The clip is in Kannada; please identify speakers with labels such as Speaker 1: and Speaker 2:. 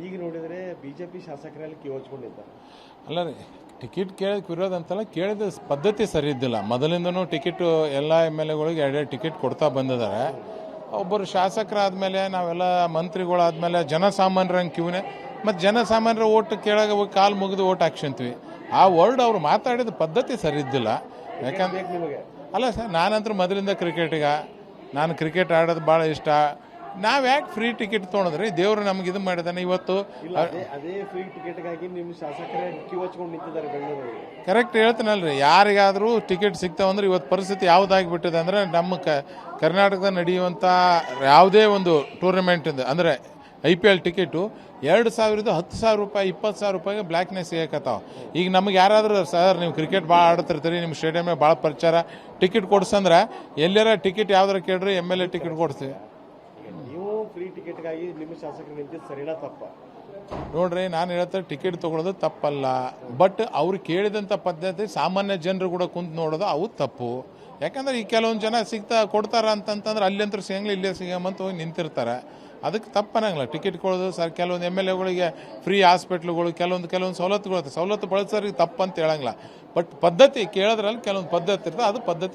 Speaker 1: ಈಗ ನೋಡಿದರೆ ಬಿಜೆಪಿ ಶಾಸಕರಲ್ಲಿ ಕಿವಚ್ಕೊಂಡಿದ್ದಾರೆ.
Speaker 2: ಅಲ್ಲ ರೀ, ಟಿಕೆಟ್ ಕೇಳೋದಕ್ಕೆ ವಿರೋಧ ಅಂತಲ್ಲ, ಕೇಳಿದ ಪದ್ಧತಿ ಸರಿ ಇದ್ದಿಲ್ಲ. ಮೊದಲಿಂದನೂ ಟಿಕೆಟ್ ಎಲ್ಲ MLAಗಳಿಗೆ ಎರಡೆರಡು ಟಿಕೆಟ್ ಕೊಡ್ತಾ ಬಂದಿದ್ದಾರೆ. ಒಬ್ಬರು ಶಾಸಕರಾದ್ಮೇಲೆ ನಾವೆಲ್ಲ ಮಂತ್ರಿಗಳಾದ್ಮೇಲೆ ಜನಸಾಮಾನ್ಯರಂಗೆ ಕಿವನೆ ಮತ್ತು ಜನಸಾಮಾನ್ಯರ ಓಟ್ ಕೇಳಾಗ ಹೋಗಿ ಕಾಲು ಮುಗಿದು ಓಟ್ ಹಾಕ್ಸಂತೀವಿ. ಆ ವರ್ಡ್ ಅವ್ರು ಮಾತಾಡಿದ ಪದ್ಧತಿ ಸರಿ ಇದ್ದಿಲ್ಲ. ಯಾಕಂದ್ರೆ
Speaker 1: ನಿಮಗೆ
Speaker 2: ಅಲ್ಲ ಸರ್, ನಾನಂತೂ ಮೊದಲಿಂದ ನಾನು ಕ್ರಿಕೆಟ್ ಆಡೋದು ಭಾಳ ಇಷ್ಟ. ನಾವು ಯಾಕೆ ಫ್ರೀ ಟಿಕೆಟ್ ತೊಗೊಂಡ್ರಿ? ದೇವರು ನಮ್ಗೆ ಇದು ಮಾಡಿದಾನೆ. ಇವತ್ತು
Speaker 1: ಅದೇ ಫ್ರೀ ಟಿಕೆಟ್ಗಾಗಿ ನಿಮ್ಮ ಶಾಸಕರೇ ಕಿವಚ್ಕೊಂಡು ನಿಂತಿದ್ದಾರೆ ಬೆಂಗಳೂರಲ್ಲಿ.
Speaker 2: ಕರೆಕ್ಟ್ ಹೇಳ್ತೀನಲ್ರಿ, ಯಾರಿಗಾದರೂ ಟಿಕೆಟ್ ಸಿಗ್ತಾವಂದ್ರೆ ಇವತ್ತು ಪರಿಸ್ಥಿತಿ ಯಾವುದಾಗಿಬಿಟ್ಟಿದೆ ಅಂದರೆ ನಮ್ಮ ಕರ್ನಾಟಕದ ನಡೆಯುವಂಥ ಯಾವುದೇ ಒಂದು ಟೂರ್ನಮೆಂಟಿಂದ ಅಂದರೆ IPL ಟಿಕೆಟು 2,000 10,000 ರೂಪಾಯಿ 20,000 ರೂಪಾಯಿಗೆ ಬ್ಲ್ಯಾಕ್ನೆಸ್ ಸಿಗಕತ್ತಾವ. ಈಗ ನಮಗೆ ಯಾರಾದರೂ ಸರ್ ನೀವು ಕ್ರಿಕೆಟ್ ಭಾಳ ಆಡ್ತಿರ್ತೀರಿ, ನಿಮ್ಮ ಸ್ಟೇಡಿಯಮ್ಗೆ ಭಾಳ ಪ್ರಚಾರ, ಟಿಕೆಟ್ ಕೊಡ್ಸಂದ್ರೆ ಎಲ್ಲಾರ ಟಿಕೆಟ್ ಯಾವ್ದಾರ ಕೇಳ್ರಿ MLA ಟಿಕೆಟ್ ಕೊಡ್ತೀವಿ.
Speaker 1: ನೀವು ಫ್ರೀ ಟಿಕೆಟ್ಗಾಗಿ ನಿಮ್ಮ ಶಾಸಕರು ನಿಂತಿದ್ದು ಸರಿನಾ ತಪ್ಪ?
Speaker 2: ನೋಡ್ರಿ, ನಾನು ಹೇಳ್ತಾರೆ ಟಿಕೆಟ್ ತೊಗೊಳೋದು ತಪ್ಪಲ್ಲ. ಬಟ್ ಅವ್ರು ಕೇಳಿದಂಥ ಪದ್ಧತಿ ಸಾಮಾನ್ಯ ಜನರು ಕೂಡ ಕುಂತು ನೋಡೋದು ಅವು ತಪ್ಪು. ಯಾಕಂದ್ರೆ ಈ ಕೆಲವೊಂದು ಜನ ಕೊಡ್ತಾರ ಅಂತಂದ್ರೆ ಅಲ್ಲಂತೂ ಸಿಗಂಗಿಲ್ಲ, ಇಲ್ಲೇ ಸಿಗಂತ ಹೋಗಿ ನಿಂತಿರ್ತಾರೆ. ಅದಕ್ಕೆ ತಪ್ಪನಂಗಿಲ್ಲ ಟಿಕೆಟ್ ಕೊಡೋದು. ಸರ್ ಕೆಲವೊಂದು MLAಗಳಿಗೆ ಫ್ರೀ ಹಾಸ್ಪಿಟ್ಲುಗಳು ಕೆಲವೊಂದು ಸವಲತ್ತುಗಳು ಬಳಸೋರಿಗೆ ತಪ್ಪಂತ ಹೇಳಂಗಿಲ್ಲ. ಬಟ್ ಪದ್ಧತಿ ಕೇಳೋದ್ರಲ್ಲಿ ಕೆಲವೊಂದು ಪದ್ಧತಿ ಇರ್ತದೆ, ಅದು ಪದ್ಧತಿ